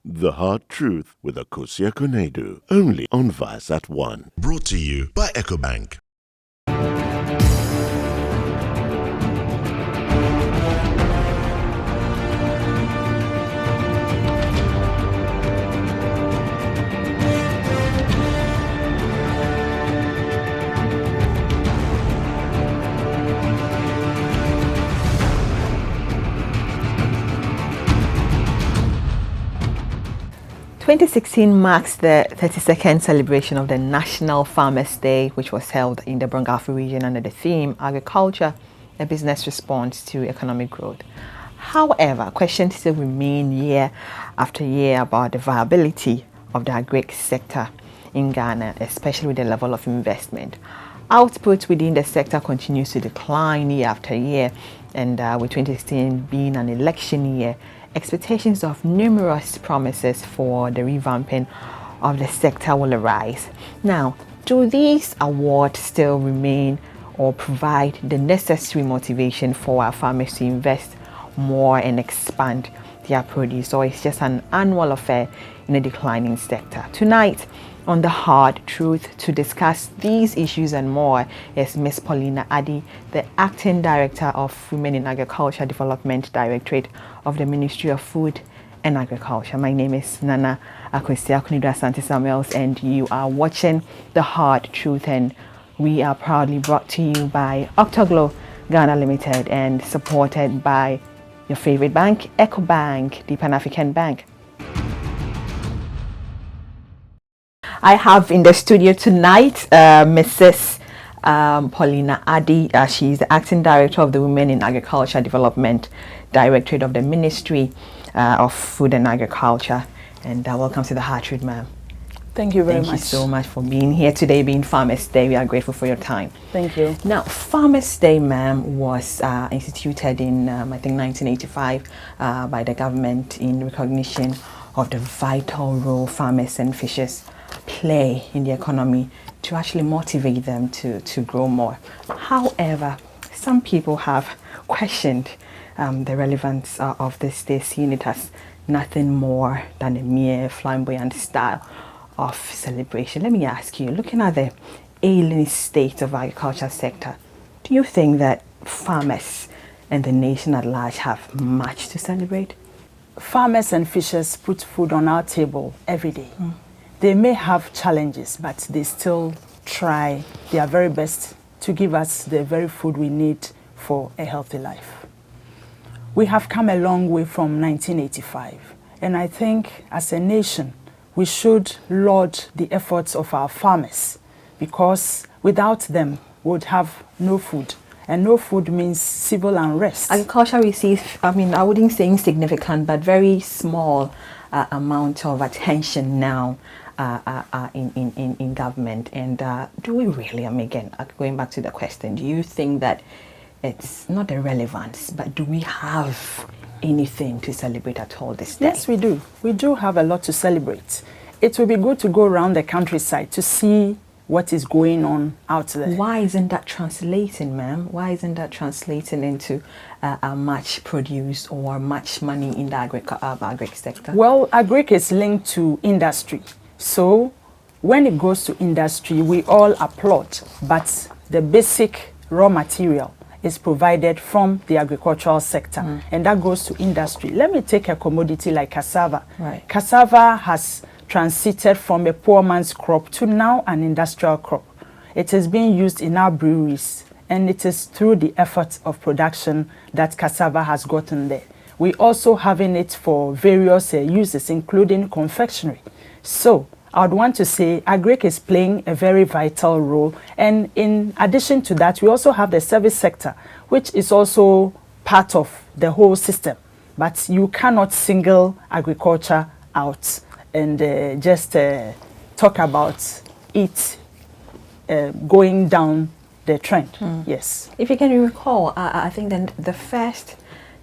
The Hard Truth with Akosia Konedu, only on Vice at 1. Brought to you by EcoBank. 2016 marks the 32nd celebration of the National Farmers' Day, which was held in the Brongafo region under the theme Agriculture, a Business Response to Economic Growth. However, questions still remain year after year about the viability of the agri sector in Ghana, especially with the level of investment. Output within the sector continues to decline year after year, and with 2016 being an election year, expectations of numerous promises for the revamping of the sector will arise. Now, do these awards still remain or provide the necessary motivation for our farmers to invest more and expand their produce, or it's just an annual affair in a declining sector? Tonight, on The Hard Truth, to discuss these issues and more is Ms. Paulina Addy, the Acting Director of Women in Agriculture Development Directorate of the Ministry of Food and Agriculture. My name is Nana Akosia Konedu Asante Samuels, and you are watching The Hard Truth, and we are proudly brought to you by Octoglo Ghana Limited and supported by your favorite bank, EcoBank, the Pan-African Bank. I have in the studio tonight Mrs. Paulina Addy. She's the Acting Director of the Women in Agriculture Development Directorate of the Ministry of Food and Agriculture. And welcome to The Hard Truth, ma'am. Thank you very much. Thank you so much for being here today, being Farmers' Day. We are grateful for your time. Thank you. Now, Farmers' Day, ma'am, was instituted in, I think, 1985 by the government in recognition of the vital role farmers and fishers play in the economy to actually motivate them to grow more. However, some people have questioned the relevance of this day, seeing it as nothing more than a mere flamboyant style of celebration. Let me ask you, looking at the ailing state of agriculture sector, do you think that farmers and the nation at large have much to celebrate? Farmers and fishers put food on our table every day. They may have challenges, but they still try their very best to give us the very food we need for a healthy life. We have come a long way from 1985, and I think as a nation, we should laud the efforts of our farmers, because without them, we would have no food. And no food means civil unrest. Agriculture receives, I wouldn't say insignificant, but very small amount of attention now in government. And do we really, again, going back to the question, do you think that it's not the relevance, but do we have anything to celebrate at all this day? Yes, we do. We do have a lot to celebrate. It will be good to go around the countryside to see what is going on out there. Why isn't that translating, ma'am? Why isn't that translating into much produce or much money in the agri sector? Well, agri is linked to industry. So when it goes to industry, we all applaud, but the basic raw material is provided from the agricultural sector, and that goes to industry. Let me take a commodity like cassava. Right. Cassava has transited from a poor man's crop to now an industrial crop. It is being used in our breweries, and it is through the efforts of production that cassava has gotten there. We also having it for various uses, including confectionery. So I would want to say agric is playing a very vital role. And in addition to that, we also have the service sector, which is also part of the whole system. But you cannot single agriculture out and just talk about it going down the trend. Yes. If you can recall, I think then the first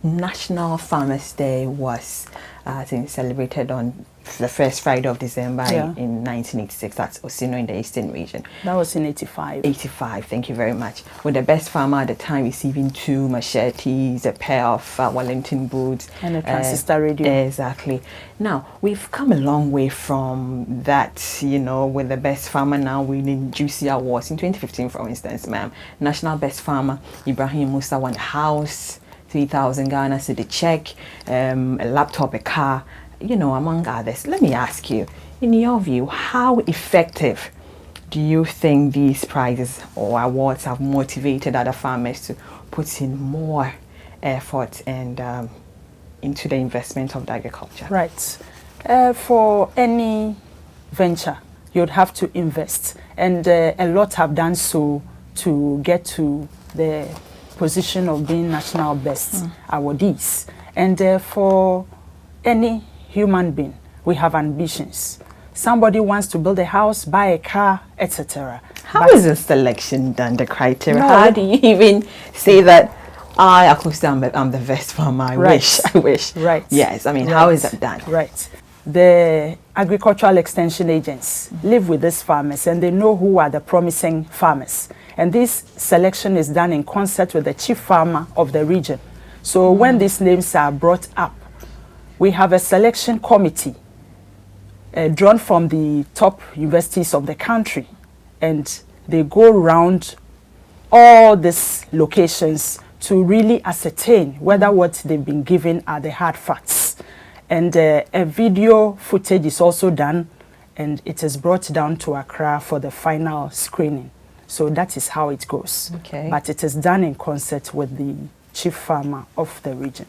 National Farmers' Day was I think celebrated on the first Friday of December Yeah. in 1986. That's Osino in the Eastern region. That was in 85. 85, thank you very much. With the best farmer at the time receiving 2 machetes, a pair of Wellington boots. And a transistor radio. Exactly. Now, we've come a long way from that, you know, with the best farmer now winning juicy awards. In 2015, for instance, ma'am, National Best Farmer Ibrahim Musa won a house, 3,000 Ghana cedi check, a laptop, a car, you know, among others. Let me ask you, in your view, how effective do you think these prizes or awards have motivated other farmers to put in more effort and into the investment of the agriculture? Right. For any venture, you'd have to invest. And a lot have done so to get to the position of being national best awardees. And for any human being, we have ambitions. Somebody wants to build a house, buy a car, etc. How is the selection done, the criteria? No. How do you even say that I, Akusta, I'm the best farmer? I wish. Right. Yes, I mean, Right. how is that done? Right. The agricultural extension agents live with these farmers and they know who are the promising farmers. And this selection is done in concert with the chief farmer of the region. So when these names are brought up, we have a selection committee drawn from the top universities of the country, and they go around all these locations to really ascertain whether what they've been given are the hard facts. And a video footage is also done, and it is brought down to Accra for the final screening. So that is how it goes. Okay. But it is done in concert with the chief farmer of the region.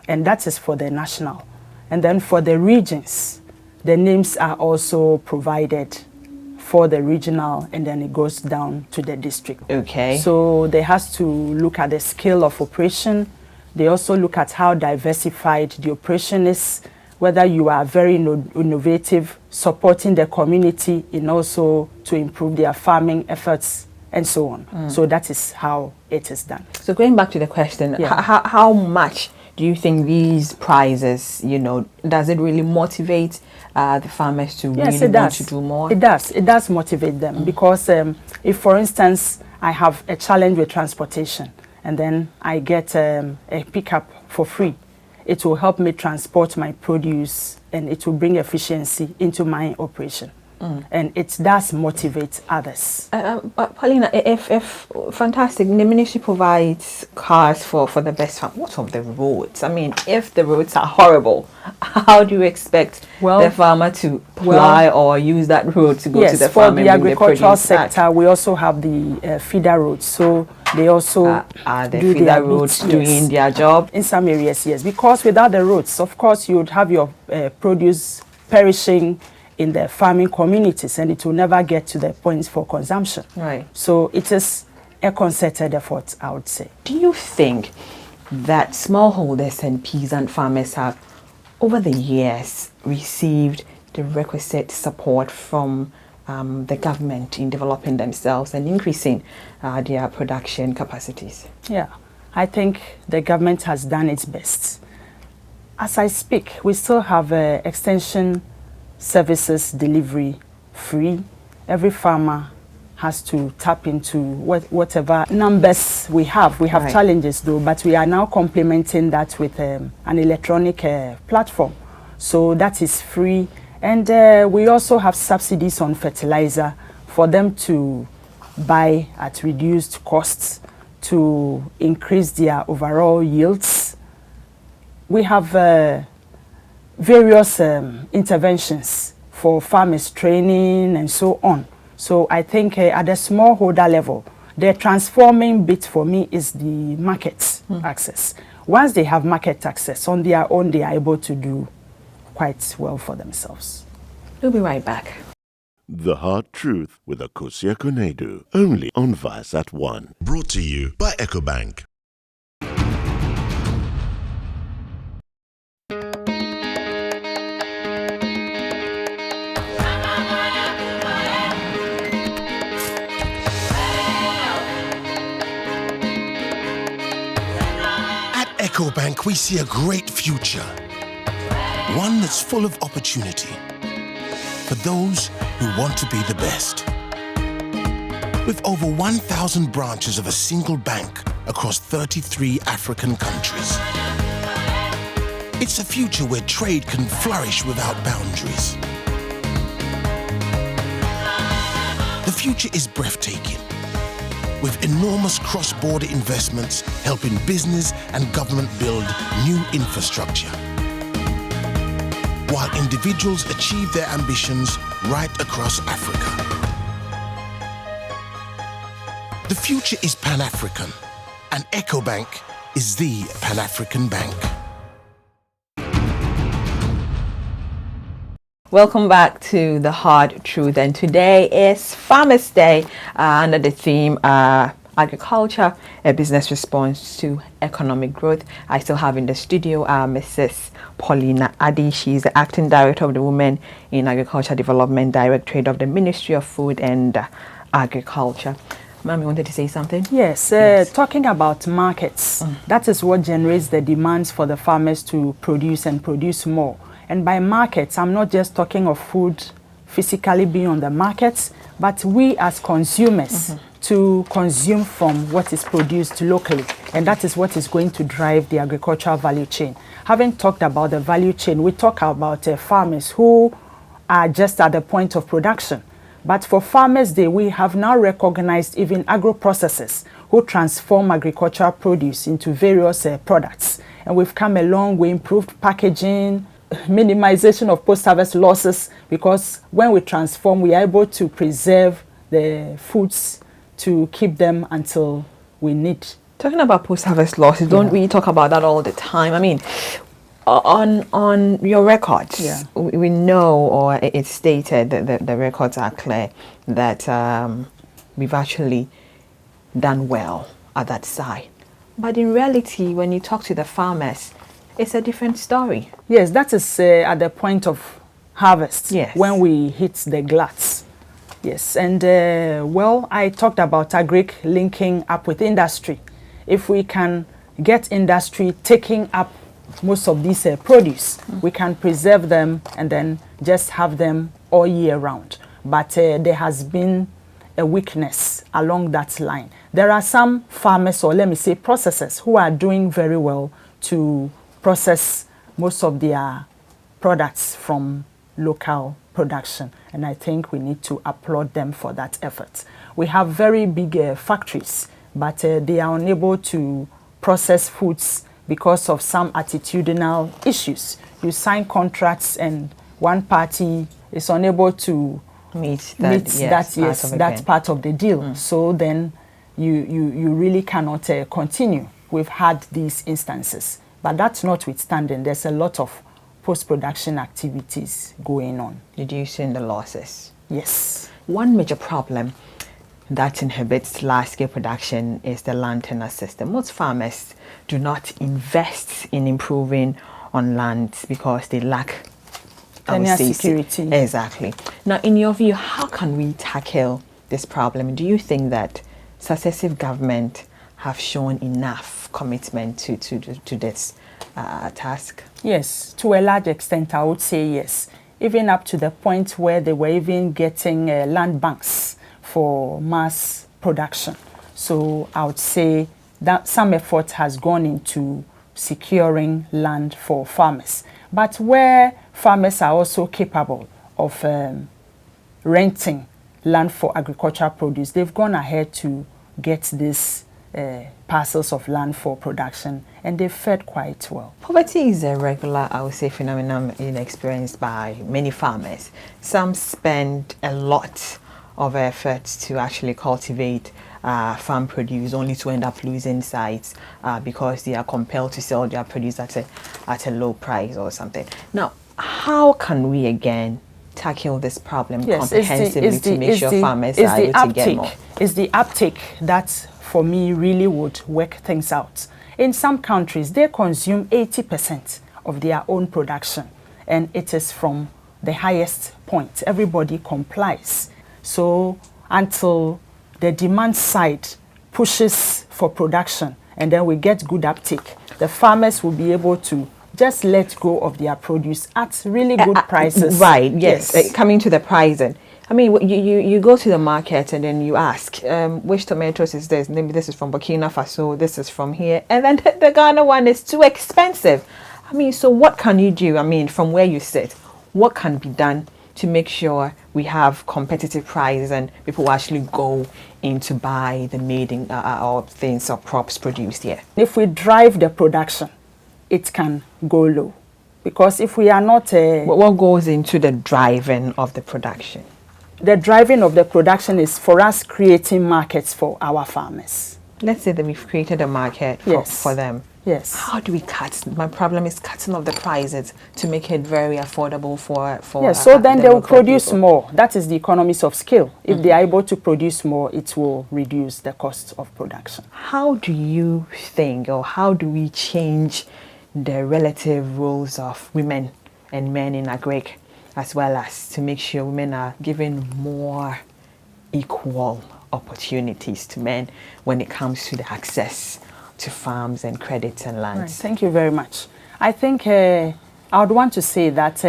And that is for the national. And then for the regions, the names are also provided for the regional, and then it goes down to the district. Okay. So they has to look at the scale of operation. They also look at how diversified the operation is, whether you are very innovative, supporting the community, and also to improve their farming efforts, and so on. So that is how it is done. So going back to the question, Yeah. how much do you think these prizes, you know, does it really motivate the farmers to Yes, really it want does. to do more? It does. It does motivate them because if, for instance, I have a challenge with transportation and then I get a pickup for free, it will help me transport my produce and it will bring efficiency into my operation. And it does motivate others. Paulina, if fantastic, the ministry provides cars for the best farm. What of the roads? I mean, if the roads are horrible, how do you expect the farmer to ply or use that road to go to the farm and for the bring agricultural produce back? sector, we also have the feeder roads. So they also Are the do feeder their roads bits, doing yes. their job? In some areas, yes. Because without the roads, of course, you would have your produce perishing in the farming communities and it will never get to the points for consumption. Right. So it is a concerted effort, I would say. Do you think that smallholders and peasant farmers have, over the years, received the requisite support from the government in developing themselves and increasing their production capacities? Yeah, I think the government has done its best. As I speak, we still have extension services delivery free. Every farmer has to tap into whatever numbers we have. We have challenges though, but we are now complementing that with an electronic platform. So that is free. And we also have subsidies on fertilizer for them to buy at reduced costs to increase their overall yields. We have various interventions for farmers training and so on. So I think at the smallholder level, the transforming bit for me is the market access. Once they have market access on their own, they are able to do quite well for themselves. We'll be right back. The Hard Truth with Akosia Konedu, only on Viasat 1. Brought to you by EcoBank. At EcoBank, we see a great future One that's full of opportunity for those who want to be the best. With over 1,000 branches of a single bank across 33 African countries. It's a future where trade can flourish without boundaries. The future is breathtaking, with enormous cross-border investments helping business and government build new infrastructure, while individuals achieve their ambitions right across Africa. The future is Pan-African, and EcoBank is the Pan-African bank. Welcome back to The Hard Truth, and today is Farmers' Day under the theme Agriculture, a Business Response to Economic Growth. I still have in the studio Mrs. Paulina Addy. She's the Acting Director of the Women in Agriculture Development Directorate of the Ministry of Food and Agriculture. Ma'am, you wanted to say something? Yes, talking about markets, that is what generates the demands for the farmers to produce and produce more. And by markets, I'm not just talking of food physically being on the markets, but we as consumers to consume from what is produced locally. And that is what is going to drive the agricultural value chain. Having talked about the value chain, we talk about farmers who are just at the point of production. But for Farmers' Day, we have now recognized even agro-processors who transform agricultural produce into various products. And we've come a long way, improved packaging, minimization of post-harvest losses, because when we transform, we are able to preserve the foods to keep them until we need. Talking about post-harvest losses, don't we talk about that all the time? I mean, on your records, we know, or it's stated that the records are clear that we've actually done well at that side. But in reality, when you talk to the farmers, it's a different story. Yes, that is at the point of harvest, when we hit the gluts. Yes, and well, I talked about agric linking up with industry. If we can get industry taking up most of these produce, we can preserve them and then just have them all year round. But there has been a weakness along that line. There are some farmers, or let me say processors, who are doing very well to process most of their products from local production. And I think we need to applaud them for that effort. We have very big factories, but they are unable to process foods because of some attitudinal issues. You sign contracts and one party is unable to meet that part of the deal. So then you really cannot continue. We've had these instances. But that's notwithstanding, there's a lot of post-production activities going on. Reducing the losses. Yes. One major problem that inhibits large-scale production is the land tenure system. Most farmers do not invest in improving on land because they lack tenure security. Exactly. Now, in your view, how can we tackle this problem? Do you think that successive government have shown enough commitment to this task? Yes, to a large extent, I would say yes. Even up to the point where they were even getting land banks for mass production. So I would say that some effort has gone into securing land for farmers. But where farmers are also capable of renting land for agricultural produce, they've gone ahead to get these parcels of land for production, and they've fared quite well. Poverty is a regular, I would say, phenomenon experienced by many farmers. Some spend a lot of efforts to actually cultivate farm produce, only to end up losing sites because they are compelled to sell their produce at a low price or something. Now, how can we again tackle this problem comprehensively to make sure farmers are able to get more? It's the uptake that, for me, really would work things out. In some countries, they consume 80% of their own production, and it is from the highest point. Everybody complies. So until the demand side pushes for production and then we get good uptake, the farmers will be able to just let go of their produce at really good prices. Right, yes. Coming to the pricing. I mean, you go to the market and then you ask, which tomatoes is this? Maybe this is from Burkina Faso, this is from here. And then the Ghana one is too expensive. I mean, so what can you do? I mean, from where you sit, what can be done to make sure we have competitive prices and people actually go in to buy the made in or things or crops produced here? If we drive the production, it can go low. Because if we are not... what goes into the driving of the production? The driving of the production is for us creating markets for our farmers. Let's say that we've created a market for them. Yes. How do we cut? My problem is cutting off the prices to make it very affordable for yes, so then they will produce more. That is the economies of scale. If they are able to produce more, it will reduce the cost of production. How do you think, or how do we change the relative roles of women and men in agric, as well as to make sure women are given more equal opportunities to men when it comes to the access to farms and credits and lands? Right. Thank you very much. I think I would want to say that,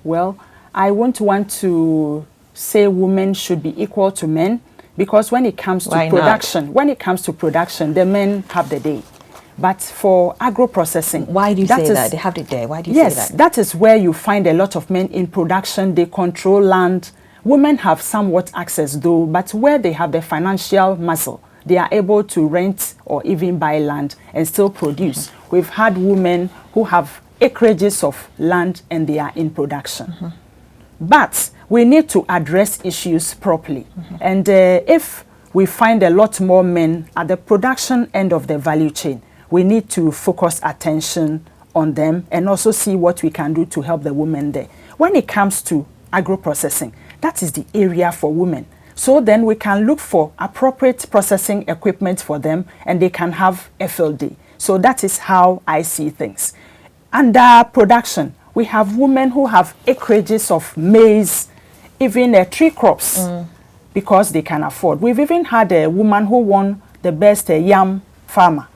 well, I won't want to say women should be equal to men, because when it comes to production, the men have the day. But for agro-processing... Why do you say that? They have the day. Why do you say that? Yes, that is where you find a lot of men in production. They control land. Women have somewhat access though, but where they have the financial muscle, they are able to rent or even buy land and still produce. We've had women who have acreages of land and they are in production. But we need to address issues properly. And if we find a lot more men at the production end of the value chain, we need to focus attention on them and also see what we can do to help the women there. When it comes to agro-processing, that is the area for women. So then we can look for appropriate processing equipment for them and they can have FLD. So that is how I see things. Under production, we have women who have acreages of maize, even tree crops, because they can afford. We've even had a woman who won the best yam farmer.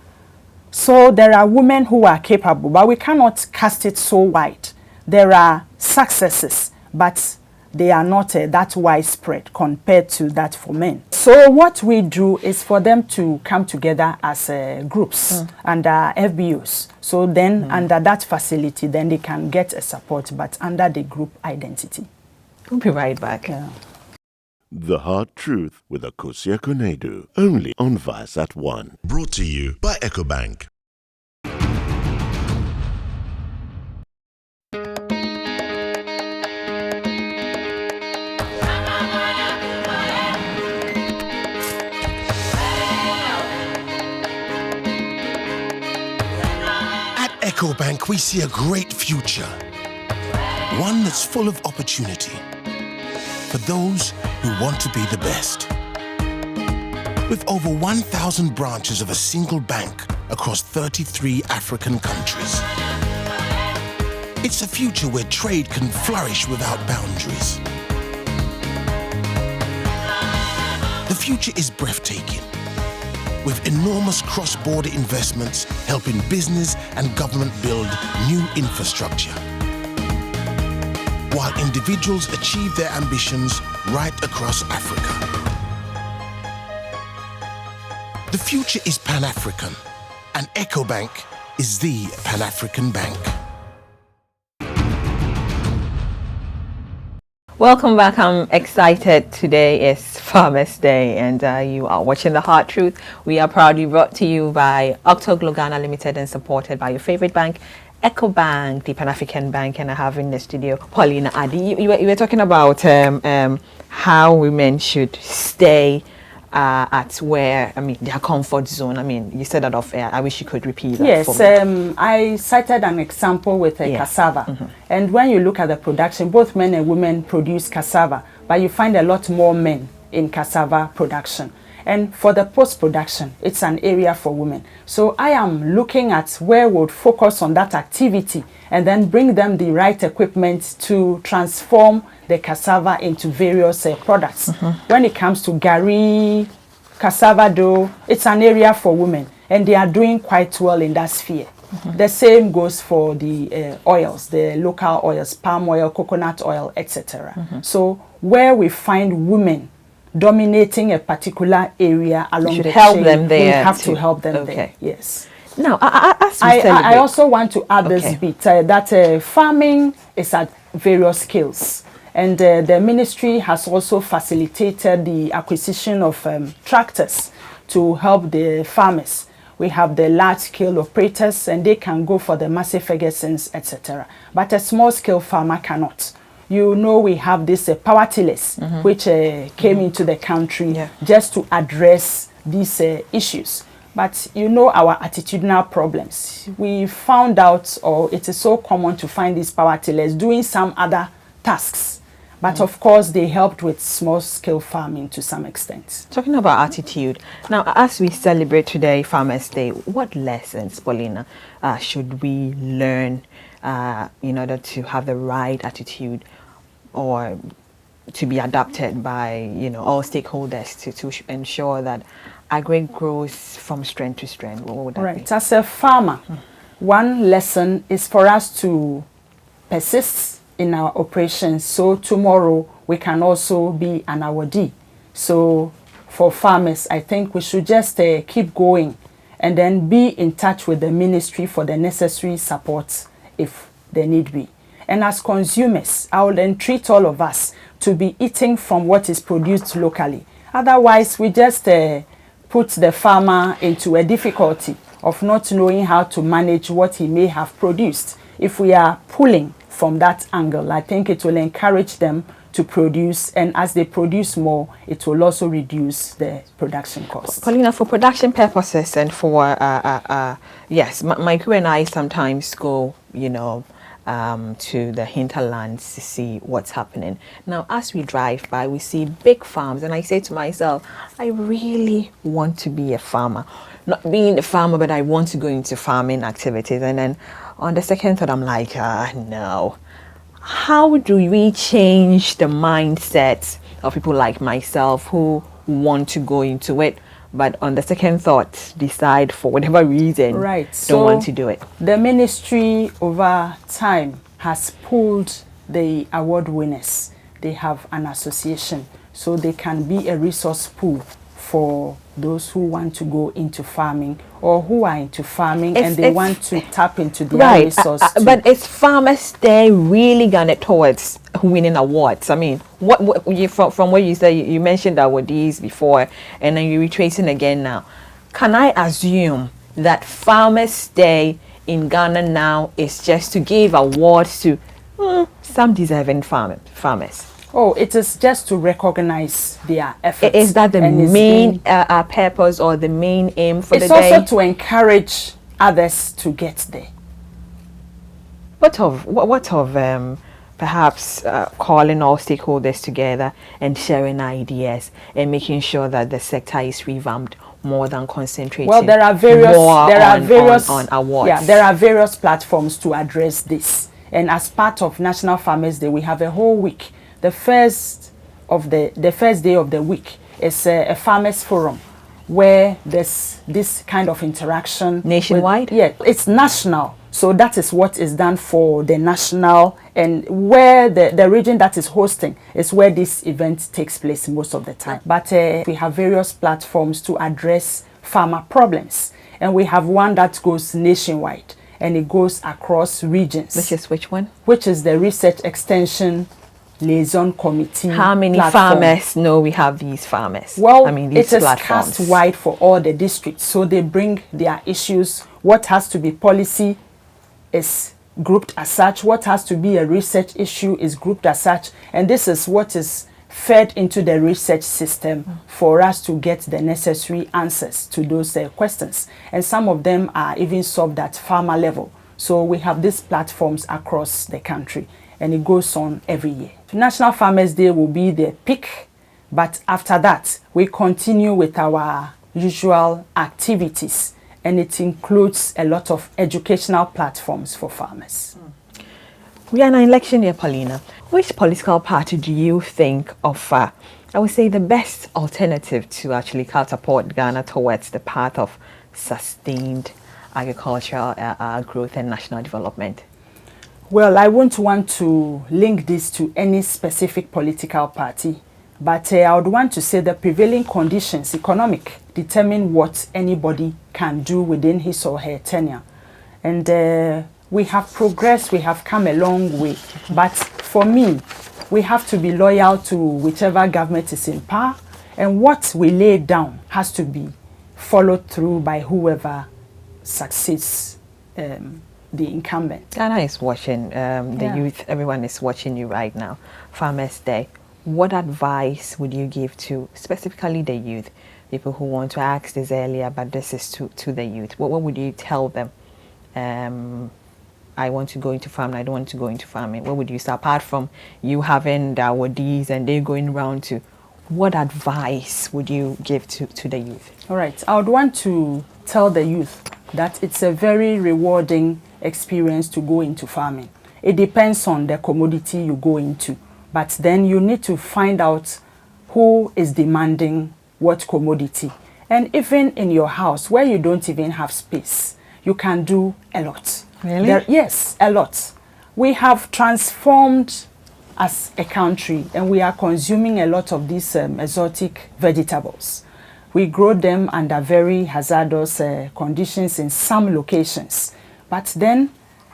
So there are women who are capable, but we cannot cast it so wide. There are successes, but they are not that widespread compared to that for men. So what we do is for them to come together as groups under FBOs. So then under that facility, then they can get a support, but under the group identity. We'll be right back. Yeah. The Hard Truth with Akosia Konedu, only on Vice at 1. Brought to you by EcoBank. At EcoBank, we see a great future. One that's full of opportunity for those who want to be the best. With over 1,000 branches of a single bank across 33 African countries. It's a future where trade can flourish without boundaries. The future is breathtaking, with enormous cross-border investments helping business and government build new infrastructure, while individuals achieve their ambitions right across Africa. The future is Pan-African, and EcoBank is the Pan-African bank. Welcome back. I'm excited. Today is Farmers Day and you are watching The Hard Truth. We are proudly brought to you by Octoglo Ghana Limited and supported by your favorite bank, EcoBank, the Pan-African Bank, and I have in the studio Paulina Addy. You were talking about how women should stay at where, I mean, their comfort zone. I mean, you said that off air. I wish you could repeat that. Yes, for me. I cited an example with cassava. And when you look at the production, both men and women produce cassava, but you find a lot more men in cassava production. And for the post-production, it's an area for women. So I am looking at where we would focus on that activity and then bring them the right equipment to transform the cassava into various products. When it comes to gari, cassava dough, it's an area for women and they are doing quite well in that sphere. The same goes for the oils, the local oils, palm oil, coconut oil, etc. So where we find women dominating a particular area along the chain, we have to help them there. Yes. Now, I also want to add this bit that farming is at various scales. And the ministry has also facilitated the acquisition of tractors to help the farmers. We have the large-scale operators, and they can go for the massive Fergusons, etc. But a small-scale farmer cannot. You know, we have this power tillers, which came into the country just to address these issues. But you know our attitudinal problems. We found out, or it is so common to find these power tillers doing some other tasks. But of course, they helped with small-scale farming to some extent. Talking about attitude, now as we celebrate today Farmers' Day, what lessons, Paulina, should we learn in order to have the right attitude or to be adopted by all stakeholders to ensure that agri grows from strength to strength? What would that be? As a farmer, one lesson is for us to persist in our operations, so tomorrow we can also be an awardee. So for farmers, I think we should just keep going and then be in touch with the ministry for the necessary support if there need be. And as consumers, I will entreat all of us to be eating from what is produced locally. Otherwise, we just put the farmer into a difficulty of not knowing how to manage what he may have produced. If we are pulling from that angle, I think it will encourage them to produce, and as they produce more, it will also reduce the production costs. Paulina, for production purposes and for yes, my crew and I sometimes go, to the hinterlands to see what's happening. Now, as we drive by, we see big farms, and I say to myself, I really want to be a farmer. Not being a farmer, but I want to go into farming activities. And then on the second thought, I'm like, no. How do we change the mindset of people like myself who want to go into it, but on the second thought decide for whatever reason don't want to do it? The ministry over time has pulled the award winners. They have an association, so they can be a resource pool for those who want to go into farming or who are into farming and they want to tap into their resource. But is Farmers' Day really gone towards winning awards? I mean, what you, from what you say, you mentioned awardees before, and then you're retracing again now. Can I assume that Farmers' Day in Ghana now is just to give awards to some deserving farmers? Oh, it is just to recognize their efforts. Is that the main purpose or the main aim for the day? It's also to encourage others to get there. What of perhaps calling all stakeholders together and sharing ideas and making sure that the sector is revamped more than concentrating? Well, there are various on awards. Yeah, there are various platforms to address this. And as part of National Farmers Day, we have a whole week. The first day of the week is a farmers forum where there's this kind of interaction. Nationwide? Yeah, it's national. So that is what is done for the national, and where the region that is hosting is where this event takes place most of the time. But we have various platforms to address farmer problems. And we have one that goes nationwide and it goes across regions. Which is which one? Which is the Research Extension Liaison Committee. How many farmers know we have these farmers? Well, I mean, these it is platforms. cast wide for all the districts. So they bring their issues. What has to be policy is grouped as such. What has to be a research issue is grouped as such. And this is what is fed into the research system for us to get the necessary answers to those questions. And some of them are even solved at farmer level. So we have these platforms across the country, and it goes on every year. National Farmers Day will be the peak, but after that, we continue with our usual activities, and it includes a lot of educational platforms for farmers. We are in an election year, Paulina. Which political party do you think of, I would say, the best alternative to actually catapult Ghana towards the path of sustained agricultural growth and national development? Well, I wouldn't want to link this to any specific political party, but I would want to say the prevailing conditions, economic, determine what anybody can do within his or her tenure. And we have progressed, we have come a long way. But for me, we have to be loyal to whichever government is in power, and what we lay down has to be followed through by whoever succeeds the incumbent. Ghana is watching, the youth, everyone is watching you right now. Farmers Day. What advice would you give to specifically the youth, people who want to ask this earlier, but this is to the youth? What would you tell them? I want to go into farming, I don't want to go into farming. What would you say, apart from you having the awardees and they going around to, what advice would you give to the youth? All right, I would want to tell the youth that it's a very rewarding experience to go into farming. It depends on the commodity you go into, but then you need to find out who is demanding what commodity. And even in your house, where you don't even have space, you can do a lot. Really? Yes, a lot. We have transformed as a country, and we are consuming a lot of these exotic vegetables. We grow them under very hazardous conditions in some locations. But then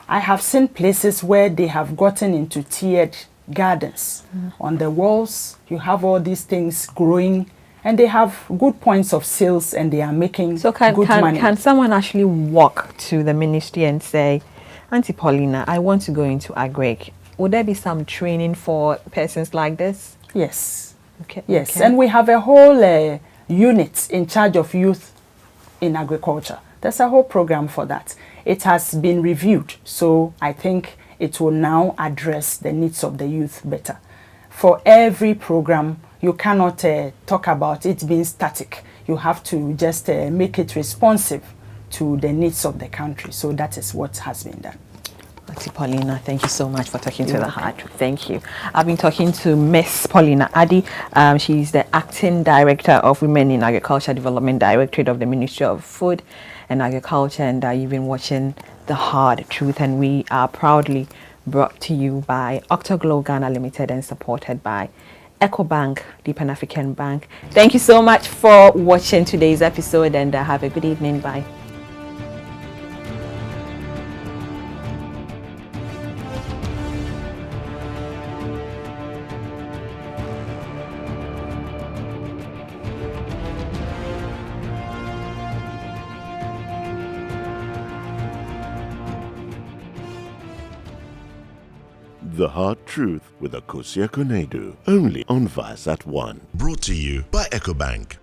I have seen places where they have gotten into tiered gardens. On the walls, you have all these things growing, and they have good points of sales, and they are making good money. Can someone actually walk to the ministry and say, Auntie Paulina, I want to go into agric? Would there be some training for persons like this? Yes. Okay. Yes, okay. and we have a whole unit in charge of youth in agriculture. There's a whole program for that. It has been reviewed, so I think it will now address the needs of the youth better. For every program, you cannot talk about it being static. You have to just make it responsive to the needs of the country. So that is what has been done. Auntie Paulina, thank you so much for talking to the heart. Thank you. I've been talking to Miss Paulina Addy. She's the Acting Director of Women in Agriculture Development Directorate of the Ministry of Food and Agriculture, and you've been watching The Hard Truth, and we are proudly brought to you by Octoglow Ghana Limited and supported by EcoBank, the Pan-African Bank. Thank you so much for watching today's episode, and have a good evening. Bye. The Hard Truth with Akosua Konedu, only on Vice at 1. Brought to you by EcoBank.